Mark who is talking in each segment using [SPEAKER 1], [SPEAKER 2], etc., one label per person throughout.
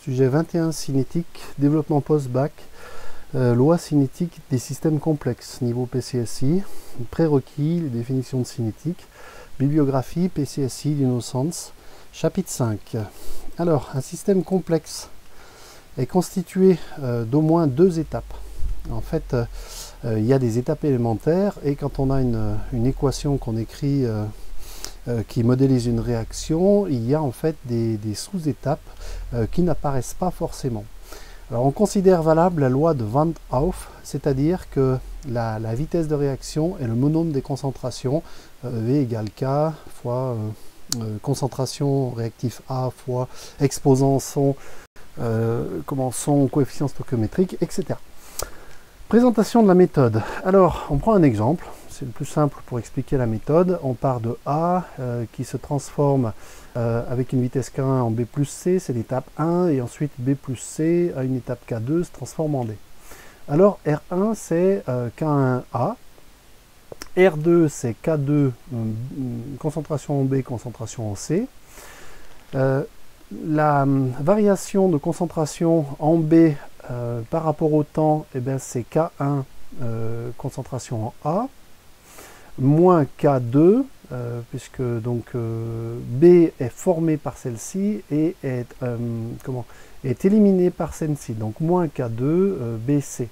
[SPEAKER 1] Sujet 21, cinétique, développement post-bac, loi cinétique des systèmes complexes, niveau PCSI, prérequis, les définitions de cinétique, bibliographie, PCSI, d'Innocence, chapitre 5. Alors, un système complexe est constitué d'au moins deux étapes. En fait, il y a des étapes élémentaires et quand on a une équation qu'on écrit qui modélise une réaction, il y a en fait des sous-étapes qui n'apparaissent pas forcément. Alors on considère valable la loi de Van Hoff, c'est-à-dire que la vitesse de réaction est le monôme des concentrations, V égale K fois concentration réactif A fois exposant son coefficient stoichiométrique, etc. Présentation de la méthode. Alors, on prend un exemple, c'est le plus simple pour expliquer la méthode. On part de A qui se transforme avec une vitesse K1 en B plus C, c'est l'étape 1, et ensuite B plus C à une étape K2 se transforme en D. Alors, R1 c'est K1A, R2 c'est K2, concentration en B, concentration en C. La variation de concentration en B par rapport au temps, eh c'est K1 concentration en A, moins K2, puisque donc B est formé par celle-ci et est éliminé par celle-ci, donc moins K2 BC.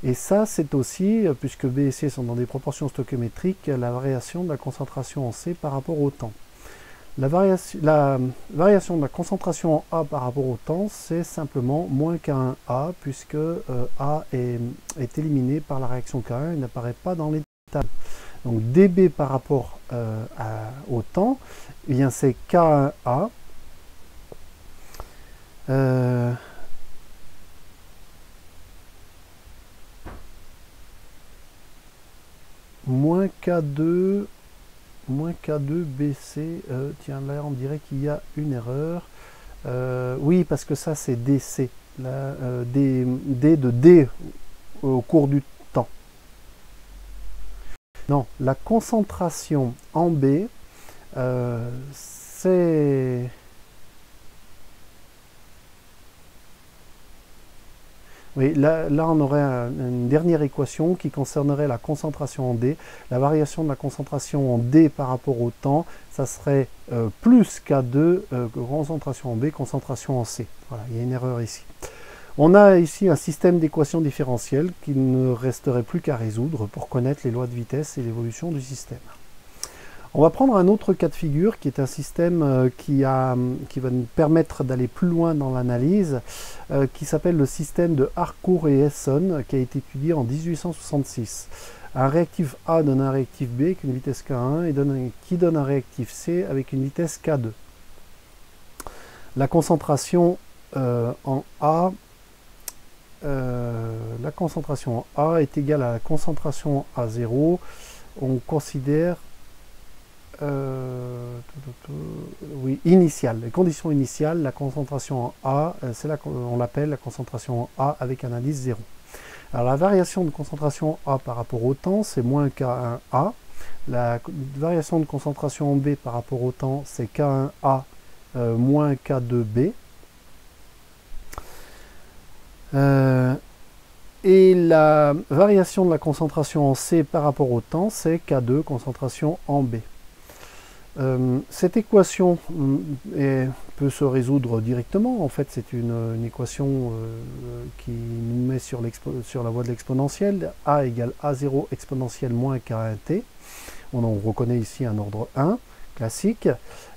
[SPEAKER 1] Et ça, c'est aussi, puisque B et C sont dans des proportions stoichiométriques, la variation de la concentration en C par rapport au temps. La variation de la concentration en A par rapport au temps, c'est simplement moins K1A, puisque A est éliminé par la réaction K1 et n'apparaît pas dans les tables. Donc dB par rapport au temps, eh bien c'est K1A moins K2 BC. Tiens, là on dirait qu'il y a une erreur. Oui, parce que ça c'est DC, là, D de D au cours du temps. Non, la concentration en B, c'est... Oui, là on aurait une dernière équation qui concernerait la concentration en D. La variation de la concentration en D par rapport au temps, ça serait plus K2, concentration en B, concentration en C. Voilà, il y a une erreur ici. On a ici un système d'équations différentielles qu'il ne resterait plus qu'à résoudre pour connaître les lois de vitesse et l'évolution du système. On va prendre un autre cas de figure qui est un système qui va nous permettre d'aller plus loin dans l'analyse, qui s'appelle le système de Harcourt et Esson, qui a été étudié en 1866. Un réactif A donne un réactif B avec une vitesse K1 et qui donne un réactif C avec une vitesse K2. La concentration en A est égale à la concentration à 0. On considère initiale, les conditions initiales, la concentration en A, on l'appelle la concentration en A avec un indice 0. Alors la variation de concentration A par rapport au temps, c'est moins K1A. La variation de concentration en B par rapport au temps, c'est K1A moins K2B. Et la variation de la concentration en C par rapport au temps, c'est K2 concentration en B. Cette équation peut se résoudre directement. En fait, c'est une équation qui nous met sur la voie de l'exponentielle. A égale A0 exponentielle moins K1T. On reconnaît ici un ordre 1 classique.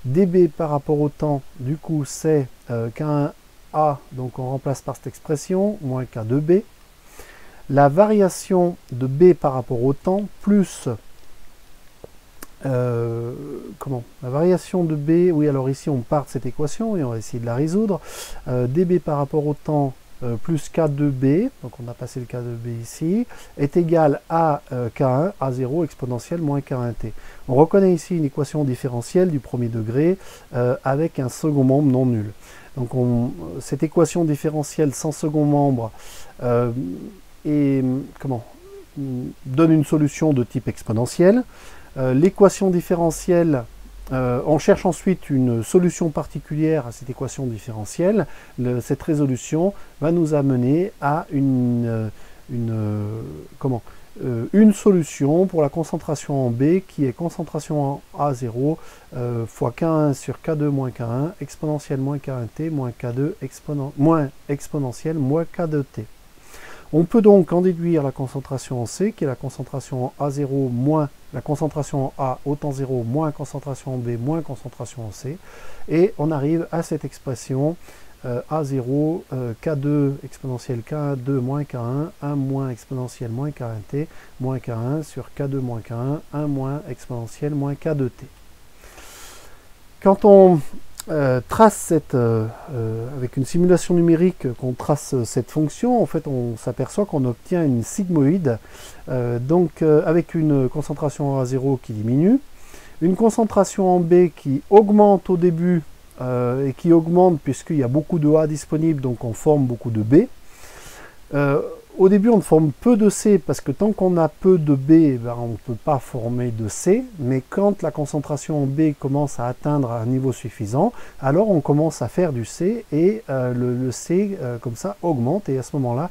[SPEAKER 1] dB par rapport au temps, du coup, c'est K1A, donc on remplace par cette expression, moins K2B. La variation de B par rapport au temps, plus... la variation de B, oui, alors ici on part de cette équation et on va essayer de la résoudre. dB par rapport au temps plus K2B, donc on a passé le K2B ici, est égal à K1, A0 exponentielle moins K1T. On reconnaît ici une équation différentielle du premier degré avec un second membre non nul. Donc cette équation différentielle sans second membre donne une solution de type exponentielle. L'équation différentielle On cherche ensuite une solution particulière à cette équation différentielle. Cette résolution va nous amener à une solution pour la concentration en B qui est concentration en A0 fois K1 sur K2 moins K1 exponentielle moins K1T moins K2 moins exponentielle moins K2T. On peut donc en déduire la concentration en C, qui est la concentration en A0 moins la concentration en A au temps 0 moins concentration en B moins concentration en C. Et on arrive à cette expression A0, K2 exponentielle K2 moins K1, 1 moins exponentielle moins K1T, moins K1 sur K2 moins K1, 1 moins exponentielle moins K2T. Quand on trace cette, avec une simulation numérique, qu'on trace cette fonction, en fait on s'aperçoit qu'on obtient une sigmoïde, avec une concentration en A0 qui diminue, une concentration en B qui augmente au début, et qui augmente puisqu'il y a beaucoup de A disponibles, donc on forme beaucoup de B. Au début, on forme peu de C parce que tant qu'on a peu de B, ben, on ne peut pas former de C. Mais quand la concentration en B commence à atteindre un niveau suffisant, alors on commence à faire du C et le C, comme ça, augmente. Et à ce moment-là,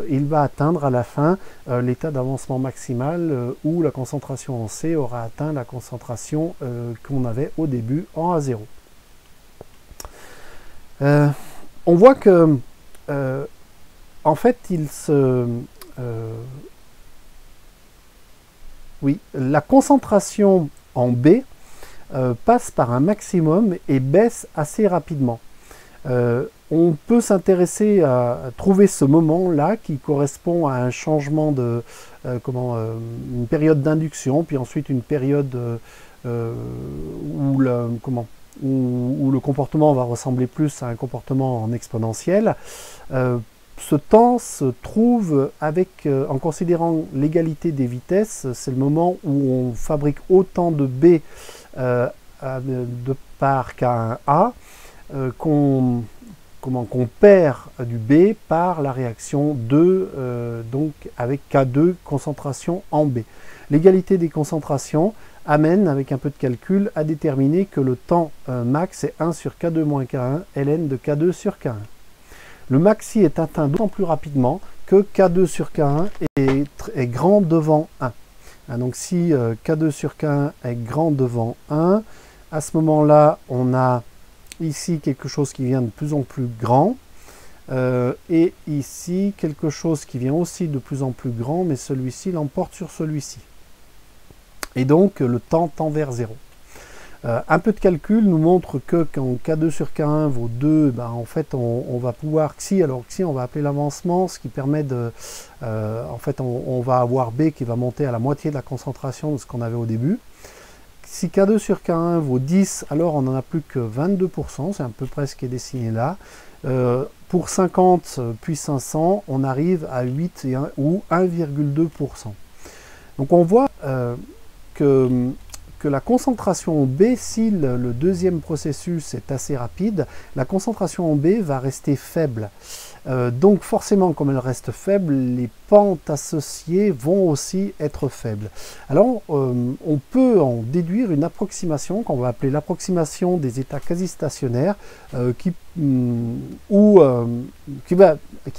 [SPEAKER 1] il va atteindre à la fin l'état d'avancement maximal où la concentration en C aura atteint la concentration qu'on avait au début en A0. On voit que en fait, la concentration en B passe par un maximum et baisse assez rapidement. On peut s'intéresser à trouver ce moment-là qui correspond à un changement de une période d'induction, puis ensuite une période où le comportement va ressembler plus à un comportement en exponentiel. Ce temps se trouve en considérant l'égalité des vitesses, c'est le moment où on fabrique autant de B de par K1A qu'on perd du B par la réaction 2, donc avec K2 concentration en B. L'égalité des concentrations amène, avec un peu de calcul, à déterminer que le temps max est 1 sur K2 moins K1, ln de K2 sur K1. Le maxi est atteint d'autant plus rapidement que K2 sur K1 est grand devant 1. Donc si K2 sur K1 est grand devant 1, à ce moment-là, on a ici quelque chose qui vient de plus en plus grand, et ici quelque chose qui vient aussi de plus en plus grand, mais celui-ci l'emporte sur celui-ci. Et donc le temps tend vers 0. Un peu de calcul nous montre que quand K2 sur K1 vaut 2, ben en fait on va pouvoir xi, alors xi on va appeler l'avancement, ce qui permet de... en fait on va avoir B qui va monter à la moitié de la concentration de ce qu'on avait au début. Si K2 sur K1 vaut 10, alors on n'en a plus que 22%, c'est à peu près ce qui est dessiné là. Pour 50 puis 500, on arrive à 8 ou 1,2%. Donc on voit que la concentration en B, si le deuxième processus est assez rapide, la concentration en B va rester faible. Donc forcément, comme elle reste faible, les pentes associées vont aussi être faibles. Alors on peut en déduire une approximation qu'on va appeler l'approximation des états quasi-stationnaires qui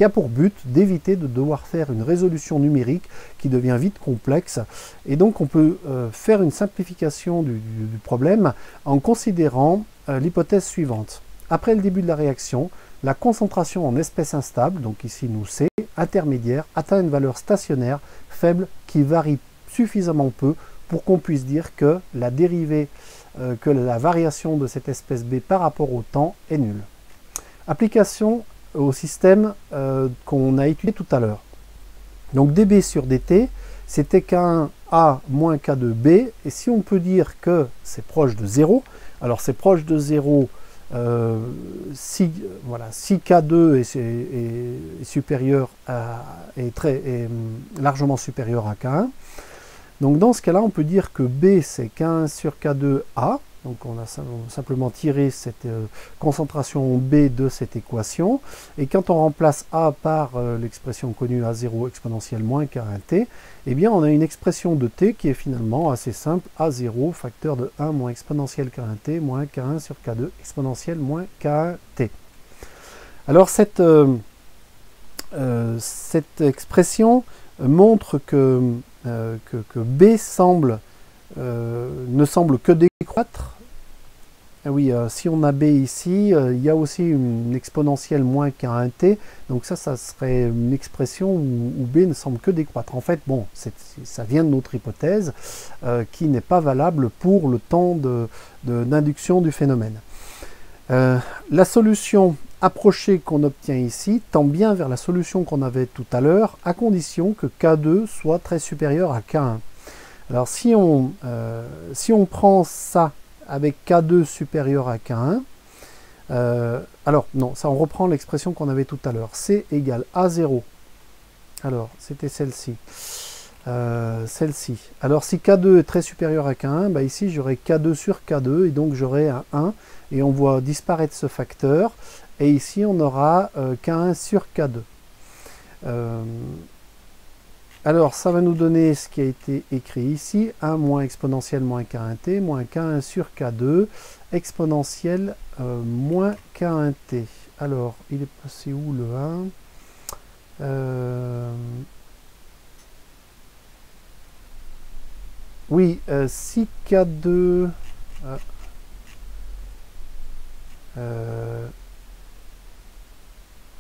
[SPEAKER 1] a pour but d'éviter de devoir faire une résolution numérique qui devient vite complexe. Et donc on peut faire une simplification du problème en considérant l'hypothèse suivante. Après le début de la réaction, la concentration en espèce instable, donc ici nous C, intermédiaire, atteint une valeur stationnaire faible qui varie suffisamment peu pour qu'on puisse dire que la dérivée, que la variation de cette espèce B par rapport au temps est nulle. Application au système qu'on a étudié tout à l'heure. Donc dB sur dt, c'était K1A moins K2B, et si on peut dire que c'est proche de 0, alors c'est proche de 0 si K2 est supérieur est largement supérieur à K1. Donc dans ce cas-là, on peut dire que B c'est K1 sur K2A, Donc on a simplement tiré cette concentration B de cette équation. Et quand on remplace A par l'expression connue A0 exponentielle moins K1T, eh bien on a une expression de T qui est finalement assez simple. A0 facteur de 1 moins exponentielle K1T moins K1 sur K2 exponentielle moins K1T. Alors cette expression montre que B ne semble que décroître. Ah oui, si on a B ici, il y a aussi une exponentielle moins K1T, donc ça serait une expression où B ne semble que décroître. En fait, bon, ça vient de notre hypothèse qui n'est pas valable pour le temps d'induction du phénomène. La solution approchée qu'on obtient ici tend bien vers la solution qu'on avait tout à l'heure, à condition que K2 soit très supérieur à K1. Alors si on prend ça avec K2 supérieur à K1, alors non, ça on reprend l'expression qu'on avait tout à l'heure, C égale A0. Alors c'était celle-ci. Alors si K2 est très supérieur à K1, bah ici j'aurai K2 sur K2 et donc j'aurai un 1 et on voit disparaître ce facteur et ici on aura K1 sur K2. Alors ça va nous donner ce qui a été écrit ici, 1 moins exponentielle moins K1T moins K1 sur K2 exponentielle moins K1T. Alors il est passé où le 1 Oui, si K2...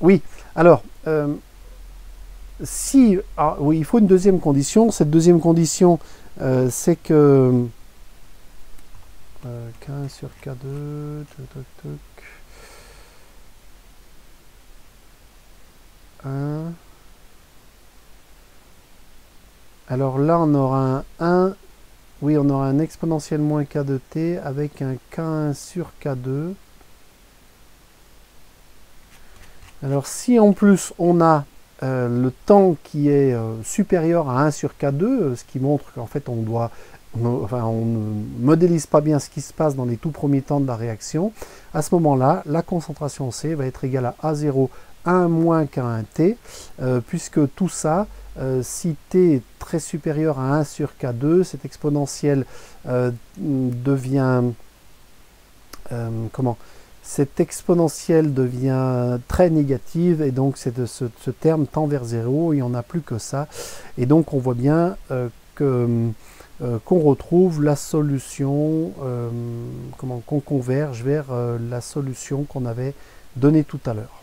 [SPEAKER 1] oui, alors... oui, il faut une deuxième condition. Cette deuxième condition, c'est que K1 sur K2, toc, 1. Alors là, on aura un 1. Oui, on aura un exponentielle moins K de T avec un K1 sur K2. Alors si en plus on a le temps qui est supérieur à 1 sur K2, ce qui montre qu'en fait on ne modélise pas bien ce qui se passe dans les tout premiers temps de la réaction, à ce moment-là, la concentration C va être égale à A0 1 moins K1T, puisque tout ça, si T est très supérieur à 1 sur K2, cette exponentielle devient... cette exponentielle devient très négative et donc ce terme tend vers 0, il n'y en a plus que ça. Et donc on voit bien qu'on retrouve la solution, qu'on converge vers la solution qu'on avait donnée tout à l'heure.